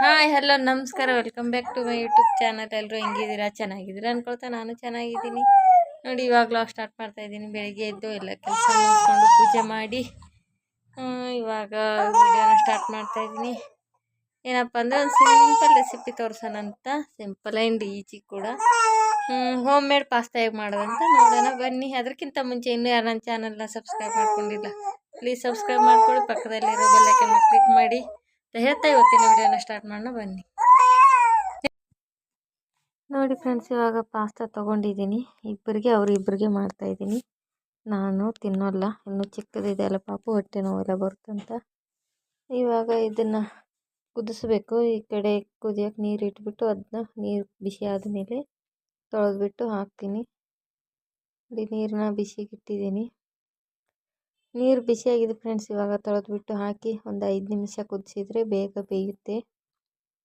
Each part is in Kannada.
ಹಾಯ್ ಹಲೋ ನಮಸ್ಕಾರ welcome back to my YouTube channel. ಎಲ್ಲರೂ ಹೆಂಗಿದ್ದೀರಾ? ಚೆನ್ನಾಗಿದ್ದೀರಾ ಅನ್ಕೊಳ್ತಾ ನಾನು ಚೆನ್ನಾಗಿದ್ದೀನಿ ನೋಡಿ. ಇವಾಗ ವ್ಲಾಗ್ ಸ್ಟಾರ್ಟ್ ಮಾಡ್ತಾ ಇದ್ದೀನಿ. ಬೆಳಿಗ್ಗೆ ಎದ್ದು ಎಲ್ಲ ಕೆಲಸ ಮಾಡಿಕೊಂಡು ಪೂಜೆ ಮಾಡಿ ಇವಾಗ ವಿಡಿಯೋನ ಸ್ಟಾರ್ಟ್ ಮಾಡ್ತಾ ಇದ್ದೀನಿ. ಏನಪ್ಪ ಅಂದರೆ ಒಂದು ಸಿಂಪಲ್ ರೆಸಿಪಿ ತೋರಿಸೋಣ ಅಂತ. ಸಿಂಪಲ್ ಆ್ಯಂಡ್ ಈಜಿ ಕೂಡ. ಹೋಮ್ ಮೇಡ್ ಪಾಸ್ತಾ ಹೇಗೆ ಮಾಡೋದಂತ ನೋಡೋಣ ಬನ್ನಿ. ಅದಕ್ಕಿಂತ ಮುಂಚೆ ಇನ್ನೂ ಯಾರು ನನ್ನ ಚಾನಲ್ನ ಸಬ್ಸ್ಕ್ರೈಬ್ ಮಾಡ್ಕೊಂಡಿಲ್ಲ ಪ್ಲೀಸ್ ಸಬ್ಸ್ಕ್ರೈಬ್ ಮಾಡ್ಕೊಳ್ಳಿ. ಪಕ್ಕದಲ್ಲಿರೋ ಬೆಲ್ ಐಕನ್ನ ಕ್ಲಿಕ್ ಮಾಡಿ ಹೇಳ್ತಾ ಇವತ್ತಿನ ವಿಡಿಯೋನ ಸ್ಟಾರ್ಟ್ ಮಾಡೋಣ ಬನ್ನಿ. ನೋಡಿ ಫ್ರೆಂಡ್ಸ್, ಇವಾಗ ಪಾಸ್ತಾ ತೊಗೊಂಡಿದ್ದೀನಿ. ಅವರಿಬ್ಬರಿಗೆ ಮಾಡ್ತಾಯಿದ್ದೀನಿ. ನಾನು ತಿನ್ನೋಲ್ಲ, ಇನ್ನೂ ಚಿಕ್ಕದಿದೆ ಅಲ್ಲ ಪಾಪು, ಹೊಟ್ಟೆ ನೋವೆಲ್ಲ ಬರುತ್ತಂತ. ಇವಾಗ ಇದನ್ನು ಕುದಿಸ್ಬೇಕು. ಈ ಕಡೆ ಕುದಿಯೋಕೆ ನೀರು ಇಟ್ಬಿಟ್ಟು ಅದನ್ನ ನೀರು ಬಿಸಿ ಆದಮೇಲೆ ತೊಳೆದ್ಬಿಟ್ಟು ಹಾಕ್ತೀನಿ. ನೋಡಿ, ನೀರನ್ನ ಬಿಸಿಗೆ ಇಟ್ಟಿದ್ದೀನಿ. ನೀರು ಬಿಸಿಯಾಗಿದೆ ಫ್ರೆಂಡ್ಸ್. ಇವಾಗ ತೊಳೆದ್ಬಿಟ್ಟು ಹಾಕಿ ಒಂದು 5 ನಿಮಿಷ ಕುದಿಸಿದ್ರೆ ಬೇಗ ಬೇಯುತ್ತೆ,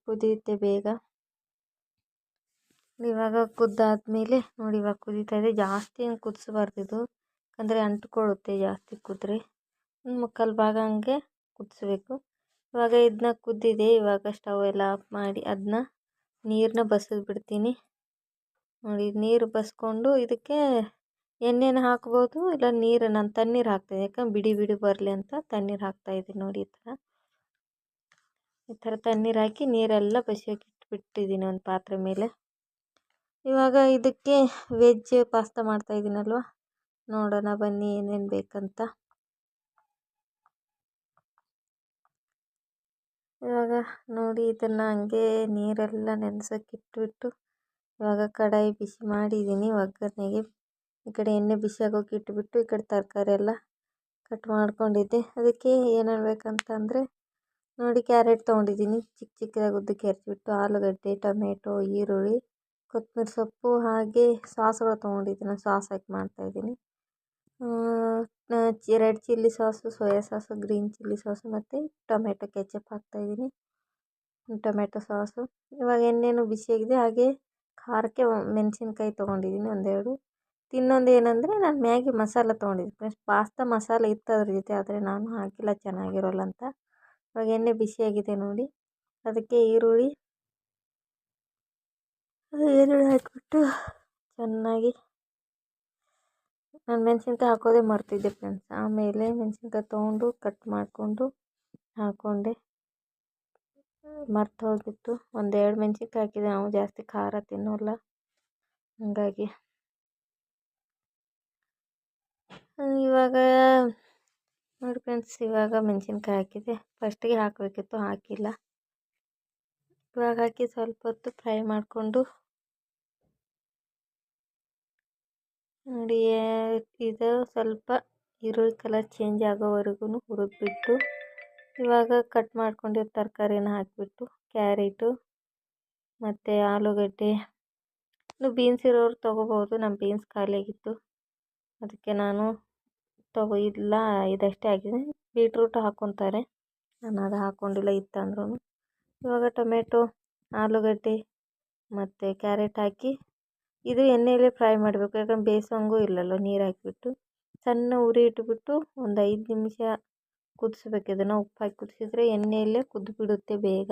ಕುದಿಯುತ್ತೆ ಬೇಗ. ಇವಾಗ ಕುದ್ದಾದ್ಮೇಲೆ ನೋಡಿ, ಇವಾಗ ಕುದೀತಾ ಇದೆ. ಜಾಸ್ತಿ ಏನು ಕುದಿಸ್ಬಾರ್ದು ಇದು, ಅಂದರೆ ಅಂಟ್ಕೊಳ್ಳುತ್ತೆ ಜಾಸ್ತಿ ಕುದ್ರೆ. ಒಂದು ಮುಕ್ಕಾಲು ಭಾಗ ಹಂಗೆ ಕುದಿಸ್ಬೇಕು. ಇವಾಗ ಇದನ್ನ ಕುದ್ದಿದೆ. ಇವಾಗ ಸ್ಟವ್ ಎಲ್ಲ ಆಫ್ ಮಾಡಿ ಅದನ್ನ ನೀರನ್ನ ಬಸಿದು ಬಿಡ್ತೀನಿ. ನೋಡಿ, ನೀರು ಬಸ್ಕೊಂಡು ಇದಕ್ಕೆ ಎಣ್ಣೆನ ಹಾಕ್ಬೋದು, ಇಲ್ಲ ನೀರು. ನಾನು ತಣ್ಣೀರು ಹಾಕ್ತಾಯಿದ್ದೆ, ಯಾಕಂದ್ರೆ ಬಿಡಿ ಬಿಡಿ ಬರಲಿ ಅಂತ ತಣ್ಣೀರು ಹಾಕ್ತಾಯಿದ್ದೀನಿ. ನೋಡಿ, ಈ ಥರ ತಣ್ಣೀರು ಹಾಕಿ ನೀರೆಲ್ಲ ಬಸಿಯೋಕೆ ಇಟ್ಬಿಟ್ಟಿದ್ದೀನಿ ಒಂದು ಪಾತ್ರೆ ಮೇಲೆ. ಇವಾಗ ಇದಕ್ಕೆ ವೆಜ್ ಪಾಸ್ತಾ ಮಾಡ್ತಾಯಿದ್ದೀನಲ್ವ, ನೋಡೋಣ ಬನ್ನಿ ಏನೇನು ಬೇಕಂತ. ಇವಾಗ ನೋಡಿ, ಇದನ್ನು ಹಂಗೆ ನೀರೆಲ್ಲ ನೆನೆಸೋಕೆ ಇಟ್ಬಿಟ್ಟು ಇವಾಗ ಕಡಾಯಿ ಬಿಸಿ ಮಾಡಿದ್ದೀನಿ ಒಗ್ಗರಣೆಗೆ. ಈ ಕಡೆ ಎಣ್ಣೆ ಬಿಸಿ ಆಗೋಕೆ ಇಟ್ಬಿಟ್ಟು ಈ ಕಡೆ ತರಕಾರಿ ಎಲ್ಲ ಕಟ್ ಮಾಡ್ಕೊಂಡಿದ್ದೆ. ಅದಕ್ಕೆ ಏನೇನು ಬೇಕಂತಂದರೆ ನೋಡಿ, ಕ್ಯಾರೆಟ್ ತೊಗೊಂಡಿದ್ದೀನಿ, ಚಿಕ್ಕ ಚಿಕ್ಕದಾಗಿ ಉದ್ದಕ್ಕೆ ಹೆಚ್ಚಿಬಿಟ್ಟು. ಆಲೂಗಡ್ಡೆ, ಟೊಮೆಟೊ, ಈರುಳ್ಳಿ, ಕೊತ್ತಂಬರಿ ಸೊಪ್ಪು, ಹಾಗೆ ಸಾಸ್ಗಳು ತೊಗೊಂಡಿದ್ದೀನಿ. ಸಾಸ್ ಹಾಕಿ ಮಾಡ್ತಾಯಿದ್ದೀನಿ. Red chilli sauce, soya sauce, green chilli sauce ಮತ್ತು ಟೊಮೆಟೊ ಕೆಚಪ್ ಹಾಕ್ತಾಯಿದ್ದೀನಿ, ಟೊಮೆಟೊ ಸಾಸು. ಇವಾಗ ಎಣ್ಣೆನೂ ಬಿಸಿಯಾಗಿದೆ. ಹಾಗೆ ಖಾರಕ್ಕೆ ಮೆಣಸಿನ್ಕಾಯಿ ತೊಗೊಂಡಿದ್ದೀನಿ ಒಂದೆರಡು. ಇನ್ನೊಂದು ಏನಂದರೆ, ನಾನು ಮ್ಯಾಗಿ ಮಸಾಲ ತೊಗೊಂಡಿದ್ದೀನಿ. ಪಾಸ್ತಾ ಮಸಾಲ ಇತ್ತು ಅದ್ರ ಜೊತೆ, ಆದರೆ ನಾನು ಹಾಕಿಲ್ಲ, ಚೆನ್ನಾಗಿರೋಲ್ಲ ಅಂತ. ಇವಾಗ ಎಣ್ಣೆ ಬಿಸಿಯಾಗಿದೆ ನೋಡಿ, ಅದಕ್ಕೆ ಈರುಳ್ಳಿ ಹಾಕಿಬಿಟ್ಟು ಚೆನ್ನಾಗಿ, ನಾನು ಮೆಣಸಿನ್ಕಾಯಿ ಹಾಕೋದೇ ಮರ್ತಿದ್ದೆ ಫ್ರೆಂಡ್ಸ್. ಆಮೇಲೆ ಮೆಣಸಿನ್ಕಾಯಿ ತೊಗೊಂಡು ಕಟ್ ಮಾಡಿಕೊಂಡು ಹಾಕ್ಕೊಂಡೆ, ಮರ್ತು ಹೋಗಿತ್ತು. 1-2 ಮೆಣಸಿನ್ಕಾಯಿ ಹಾಕಿದೆ, ನಾವು ಜಾಸ್ತಿ ಖಾರ ತಿನ್ನೋಲ್ಲ ಹಾಗಾಗಿ. ಇವಾಗ ನೋಡಿ ಫ್ರೆಂಡ್ಸ್, ಇವಾಗ ಮೆಣಸಿನ್ಕಾಯಿ ಹಾಕಿದೆ. ಫಸ್ಟಿಗೆ ಹಾಕಬೇಕಿತ್ತು, ಹಾಕಿಲ್ಲ. ಇವಾಗ ಹಾಕಿ ಸ್ವಲ್ಪ ಹೊತ್ತು ಫ್ರೈ ಮಾಡಿಕೊಂಡು ನೋಡಿ, ಇದು ಸ್ವಲ್ಪ ಈರುಳ್ಳಿ ಕಲರ್ ಚೇಂಜ್ ಆಗೋವರೆಗೂ ಹುರಿದ್ಬಿಟ್ಟು ಇವಾಗ ಕಟ್ ಮಾಡ್ಕೊಂಡಿರೋ ತರಕಾರಿನ ಹಾಕಿಬಿಟ್ಟು, ಕ್ಯಾರೆಟು ಮತ್ತು ಆಲೂಗಡ್ಡೆ, ಬೀನ್ಸ್ ಇರೋರು ತೊಗೋಬೋದು. ನಮ್ಮ ಬೀನ್ಸ್ ಖಾಲಿಯಾಗಿತ್ತು, ಅದಕ್ಕೆ ನಾನು ಇಲ್ಲ, ಇದಷ್ಟೇ ಹಾಕಿದೆ. ಬೀಟ್ರೂಟ್ ಹಾಕ್ಕೊತಾರೆ, ನಾನು ಅದು ಹಾಕ್ಕೊಂಡಿಲ್ಲ ಇತ್ತಂದ್ರೂ. ಇವಾಗ ಟೊಮೆಟೊ, ಆಲೂಗಡ್ಡೆ ಮತ್ತು ಕ್ಯಾರೆಟ್ ಹಾಕಿ ಇದು ಎಣ್ಣೆಯಲ್ಲೇ ಫ್ರೈ ಮಾಡಬೇಕು, ಯಾಕಂದ್ರೆ ಬೇಯಿಸೋಂಗೂ ಇಲ್ಲಲ್ಲ. ನೀರು ಹಾಕಿಬಿಟ್ಟು ಸಣ್ಣ ಉರಿ ಇಟ್ಬಿಟ್ಟು ಒಂದು 5 ನಿಮಿಷ ಕುದಿಸ್ಬೇಕು. ಇದನ್ನು ಉಪ್ಪು ಹಾಕಿ ಕುದಿಸಿದ್ರೆ ಎಣ್ಣೆಯಲ್ಲೇ ಕುದ್ದುಬಿಡುತ್ತೆ ಬೇಗ.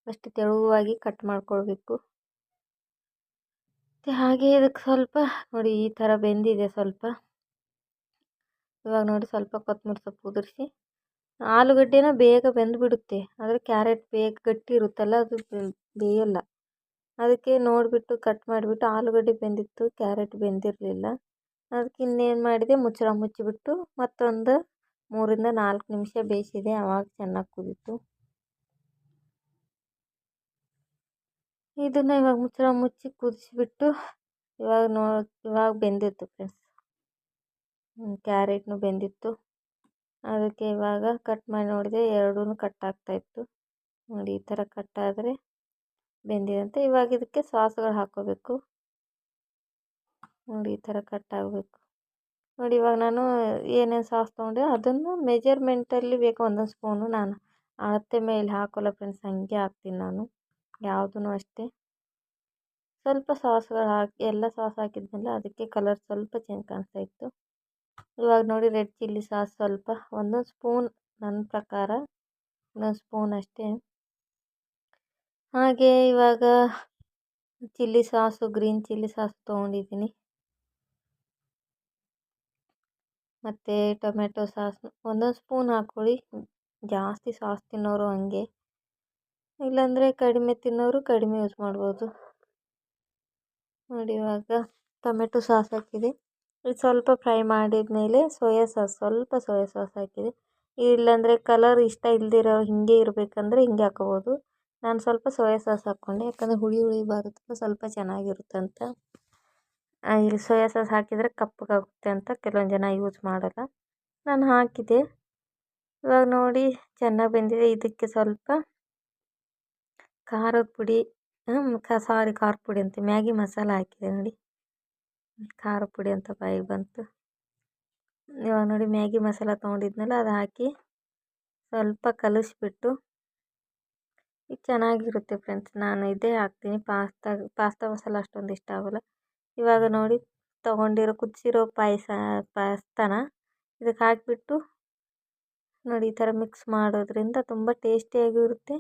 ಅಷ್ಟು ತೆಳುವಾಗಿ ಕಟ್ ಮಾಡ್ಕೊಳ್ಬೇಕು. ಹಾಗೆ ಇದಕ್ಕೆ ಸ್ವಲ್ಪ ನೋಡಿ, ಈ ಥರ ಬೆಂದಿದೆ ಸ್ವಲ್ಪ. ಇವಾಗ ನೋಡಿ, ಸ್ವಲ್ಪ ಕೊತ್ತಂಬರಿ ಸೊಪ್ಪು ಉದುರಿಸಿ. ಆಲೂಗಡ್ಡೆನ ಬೇಗ ಬೆಂದುಬಿಡುತ್ತೆ, ಆದರೆ ಕ್ಯಾರೆಟ್ ಬೇಗ ಗಟ್ಟಿ ಇರುತ್ತಲ್ಲ, ಅದು ಬೇಯಲ್ಲ. ಅದಕ್ಕೆ ನೋಡಿಬಿಟ್ಟು ಕಟ್ ಮಾಡಿಬಿಟ್ಟು, ಆಲೂಗಡ್ಡೆ ಬೆಂದಿತ್ತು, ಕ್ಯಾರೆಟ್ ಬೆಂದಿರಲಿಲ್ಲ. ಅದಕ್ಕೆ ಇನ್ನೇನು ಮಾಡಿದೆ, ಮುಚ್ಚಿಬಿಟ್ಟು ಮತ್ತೊಂದು 3-4 ನಿಮಿಷ ಬೇಯಿಸಿದೆ. ಆವಾಗ ಚೆನ್ನಾಗಿ ಕುದೀತು. ಇದನ್ನು ಇವಾಗ ಮುಚ್ಚಿ ಕುದಿಸಿಬಿಟ್ಟು ಇವಾಗ ಬೆಂದಿತ್ತು ಫ್ರೆಂಡ್ಸ್. ಕ್ಯಾರೆಟ್ನು ಬೆಂದಿತ್ತು. ಅದಕ್ಕೆ ಇವಾಗ ಕಟ್ ಮಾಡಿ ನೋಡಿದೆ, ಎರಡೂ ಕಟ್ ಆಗ್ತಾಯಿತ್ತು. ನೋಡಿ, ಈ ಥರ ಕಟ್ ಆದರೆ ಬೆಂದಿದಂತೆ. ಇವಾಗ ಇದಕ್ಕೆ ಸಾಸ್ಗಳು ಹಾಕ್ಕೋಬೇಕು. ನೋಡಿ, ಈ ಥರ ಕಟ್ ಆಗಬೇಕು. ನೋಡಿ, ಇವಾಗ ನಾನು ಏನೇನು ಸಾಸ್ ತೊಗೊಂಡೆ ಅದನ್ನು ಮೆಜರ್ಮೆಂಟಲ್ಲಿ ಬೇಕು, ಒಂದೊಂದು ಸ್ಪೂನು. ನಾನು ಅಳತೆ ಮೇಲೆ ಹಾಕೋಲ್ಲ ಫ್ರೆಂಡ್ಸ್, ಹಂಗೆ ಹಾಕ್ತೀನಿ ನಾನು ಯಾವುದೂ ಅಷ್ಟೇ. ಸ್ವಲ್ಪ ಸಾಸ್ಗಳು ಹಾಕಿ, ಎಲ್ಲ ಸಾಸ್ ಹಾಕಿದ್ಮೇಲೆ ಅದಕ್ಕೆ ಕಲರ್ ಸ್ವಲ್ಪ ಚೇಂಜ್ ಕಾಣಿಸ್ತಾಯಿತ್ತು. ಇವಾಗ ನೋಡಿ, ರೆಡ್ ಚಿಲ್ಲಿ ಸಾಸ್ ಸ್ವಲ್ಪ, 1 ಸ್ಪೂನ್, ನನ್ನ ಪ್ರಕಾರ 1 ಸ್ಪೂನ್ ಅಷ್ಟೇ. ಹಾಗೆ ಇವಾಗ chilli sauce, green chilli sauce ತೊಗೊಂಡಿದ್ದೀನಿ. ಮತ್ತು ಟೊಮೆಟೊ ಸಾಸ್ ಒಂದೊಂದು ಸ್ಪೂನ್ ಹಾಕ್ಕೊಳ್ಳಿ. ಜಾಸ್ತಿ ಸಾಸ್ ತಿನ್ನೋರು ಹಂಗೆ, ಇಲ್ಲಾಂದರೆ ಕಡಿಮೆ ತಿನ್ನೋರು ಕಡಿಮೆ ಯೂಸ್ ಮಾಡ್ಬೋದು. ನೋಡಿ ಇವಾಗ ಟೊಮೆಟೊ ಸಾಸ್ ಹಾಕಿದೆ. ಇದು ಸ್ವಲ್ಪ ಫ್ರೈ ಮಾಡಿದ್ಮೇಲೆ ಸ್ವಲ್ಪ ಸೋಯಾ ಸಾಸ್ ಹಾಕಿದೆ. ಇಲ್ಲಾಂದರೆ ಕಲರ್ ಇಷ್ಟ ಇಲ್ದಿರೋ ಹಿಂಗೆ ಇರಬೇಕಂದ್ರೆ ಹಿಂಗೆ ಹಾಕೋಬೋದು. ನಾನು ಸ್ವಲ್ಪ ಸೋಯಾ ಸಾಸ್ ಹಾಕ್ಕೊಂಡೆ, ಯಾಕಂದರೆ ಹುಳಿ ಬರುತ್ತೆ, ಸ್ವಲ್ಪ ಚೆನ್ನಾಗಿರುತ್ತೆ ಅಂತ. ಇಲ್ಲಿ ಸೋಯಾ ಸಾಸ್ ಹಾಕಿದರೆ ಕಪ್ಪಗಾಗುತ್ತೆ ಅಂತ ಕೆಲವೊಂದು ಜನ ಯೂಸ್ ಮಾಡಲ್ಲ. ನಾನು ಹಾಕಿದೆ. ಇವಾಗ ನೋಡಿ ಚೆನ್ನಾಗಿ ಬೆಂದಿದೆ. ಇದಕ್ಕೆ ಸ್ವಲ್ಪ ಖಾರದ ಪುಡಿ ಖಾರದ ಪುಡಿ ಅಂತ ಮ್ಯಾಗಿ ಮಸಾಲ ಹಾಕಿದೆ. ನೋಡಿ ಖಾರ ಪುಡಿ ಅಂತ ಬಾಯಿಗೆ ಬಂತು. ಇವಾಗ ನೋಡಿ ಮ್ಯಾಗಿ ಮಸಾಲ ತೊಗೊಂಡಿದ್ನಲ್ಲ ಅದು ಹಾಕಿ ಸ್ವಲ್ಪ ಕಲಿಸ್ಬಿಟ್ಟು, ಇದು ಚೆನ್ನಾಗಿರುತ್ತೆ ಫ್ರೆಂಡ್ಸ್. ನಾನು ಇದೇ ಹಾಕ್ತೀನಿ. ಪಾಸ್ತಾ ಮಸಾಲ ಅಷ್ಟೊಂದು ಇಷ್ಟ ಆಗೋಲ್ಲ. ಇವಾಗ ನೋಡಿ ತೊಗೊಂಡಿರೋ ಕುದಿಸಿರೋ ಪಾಸ್ತಾನ ಇದಕ್ಕೆ ಹಾಕಿಬಿಟ್ಟು ನೋಡಿ ಈ ಥರ ಮಿಕ್ಸ್ ಮಾಡೋದ್ರಿಂದ ತುಂಬ ಟೇಸ್ಟಿಯಾಗಿರುತ್ತೆ.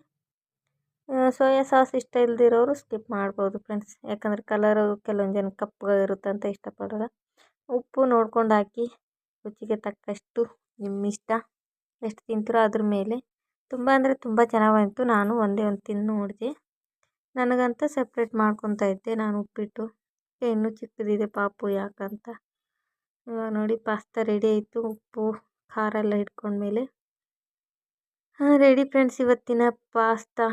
ಸೋಯಾ ಸಾಸ್ ಇಷ್ಟ ಇಲ್ದಿರೋರು ಸ್ಕಿಪ್ ಮಾಡ್ಬೋದು ಫ್ರೆಂಡ್ಸ್, ಯಾಕಂದರೆ ಕಲರು ಕೆಲವೊಂದು ಜನ ಕಪ್ಪಗಾಗಿರುತ್ತೆ ಅಂತ ಇಷ್ಟಪಡೋಲ್ಲ. ಉಪ್ಪು ನೋಡ್ಕೊಂಡು ಹಾಕಿ, ರುಚಿಗೆ ತಕ್ಕಷ್ಟು ನಿಮ್ಮಿಷ್ಟ, ಎಷ್ಟು ತಿಂತೀರೋ ಅದ್ರ ಮೇಲೆ. ತುಂಬ ಅಂದರೆ ತುಂಬ ಚೆನ್ನಾಗಿ ಬಂತು. ನಾನು ಒಂದೇ ಒಂದು ತಿಂದು ನೋಡಿದೆ. ನನಗಂತ ಸಪ್ರೇಟ್ ಮಾಡ್ಕೊತಾ ಇದ್ದೆ ನಾನು ಉಪ್ಪಿಟ್ಟು. ಇನ್ನೂ ಚಿಕ್ಕದಿದೆ ಪಾಪು ಯಾಕಂತ. ಇವಾಗ ನೋಡಿ ಪಾಸ್ತಾ ರೆಡಿ ಆಯಿತು. ಉಪ್ಪು ಖಾರ ಎಲ್ಲ ಹಿಡ್ಕೊಂಡ್ಮೇಲೆ ರೆಡಿ ಫ್ರೆಂಡ್ಸ್. ಇವತ್ತಿನ ಪಾಸ್ತಾ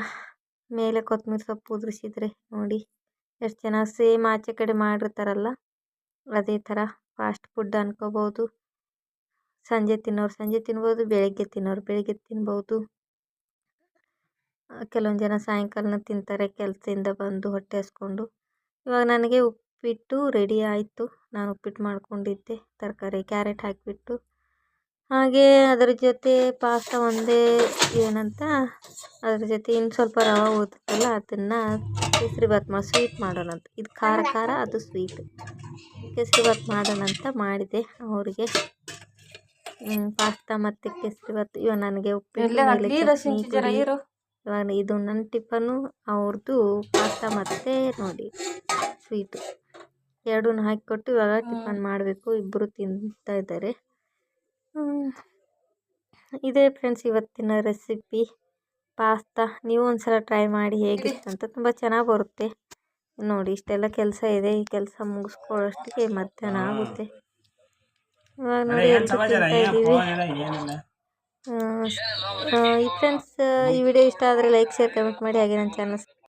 ಮೇಲೆ ಕೊತ್ತಂಬರಿ ಸೊಪ್ಪು ಉದುರಿಸಿದ್ರೆ ನೋಡಿ ಎಷ್ಟು ಚೆನ್ನಾಗಿ ಸೇಮ್ ಆಚೆ ಕಡೆ ಮಾಡಿರ್ತಾರಲ್ಲ ಅದೇ ಥರ ಫಾಸ್ಟ್ ಫುಡ್ ಅನ್ಕೋಬೋದು. ಸಂಜೆ ತಿನ್ನೋರು ಸಂಜೆ ತಿನ್ಬೋದು, ಬೆಳಗ್ಗೆ ತಿನ್ನೋರು ಬೆಳಗ್ಗೆ ತಿನ್ಬೋದು. ಕೆಲವೊಂದು ಜನ ಸಾಯಂಕಾಲನೂ ತಿಂತಾರೆ ಕೆಲಸದಿಂದ ಬಂದು ಹೊಟ್ಟೆ ಹಸ್ಕೊಂಡು. ಇವಾಗ ನನಗೆ ಉಪ್ಪಿಟ್ಟು ರೆಡಿ ಆಯಿತು. ನಾನು ಉಪ್ಪಿಟ್ಟು ಮಾಡ್ಕೊಂಡಿದ್ದೆ, ತರಕಾರಿ ಕ್ಯಾರೆಟ್ ಹಾಕಿಬಿಟ್ಟು. ಹಾಗೆ ಅದರ ಜೊತೆ ಪಾಸ್ತಾ ಒಂದೇ ಏನಂತ ಅದ್ರ ಜೊತೆ ಇನ್ನು ಸ್ವಲ್ಪ ರವೆ ಉಳಿತಲ್ಲ ಅದನ್ನು ಕೇಸರಿಬಾತ್ ಸ್ವೀಟ್ ಮಾಡೋಣ ಅಂತ. ಇದು ಖಾರ ಅದು ಸ್ವೀಟ್. ಕೇಸರಿಬಾತ್ ಮಾಡೋಣ ಅಂತ ಮಾಡಿದೆ ಅವರಿಗೆ. ಪಾಸ್ತಾ ಮತ್ತು ಕೇಸರಿಬಾತ್. ಇವಾಗ ನನಗೆ ಉಪ್ಪಿಟ್ಟು ಮೇಲೆ ಚಟ್ನಿ ಪುಡಿ. ಇವಾಗ ಇದು ನನ್ನ ಟಿಫನ್ನು, ಅವ್ರದ್ದು ಪಾಸ್ತಾ ಮತ್ತು ನೋಡಿ ಸ್ವೀಟು ಎರಡೂ ಹಾಕಿಕೊಟ್ಟು ಇವಾಗ ಟಿಫನ್ ಮಾಡಬೇಕು. ಇಬ್ಬರು ತಿಂತಾ ಇದ್ದಾರೆ. ಇದೇ ಫ್ರೆಂಡ್ಸ್ ಇವತ್ತಿನ ರೆಸಿಪಿ ಪಾಸ್ತಾ. ನೀವು ಒಂದ್ಸಲ ಟ್ರೈ ಮಾಡಿ ಹೇಗಿತ್ತು ಅಂತ. ತುಂಬ ಚೆನ್ನಾಗಿ ಬರುತ್ತೆ. ನೋಡಿ ಇಷ್ಟೆಲ್ಲ ಕೆಲಸ ಇದೆ, ಈ ಕೆಲಸ ಮುಗಿಸ್ಕೊಳ್ಳೋಷ್ಟಿಗೆ ಮಧ್ಯಾಹ್ನ ಆಗುತ್ತೆ. ಇವಾಗ ನೋಡಿ ಎಲ್ಲರೂ ತಿಂತಾ ಇದ್ದೀವಿ. ಈ ಫ್ರೆಂಡ್ಸ್ ಈ ವಿಡಿಯೋ ಇಷ್ಟ ಆದರೆ ಲೈಕ್ ಶೇರ್ ಕಮೆಂಟ್ ಮಾಡಿ. ಹಾಗೆ ನನ್ನ ಚಾನಲ್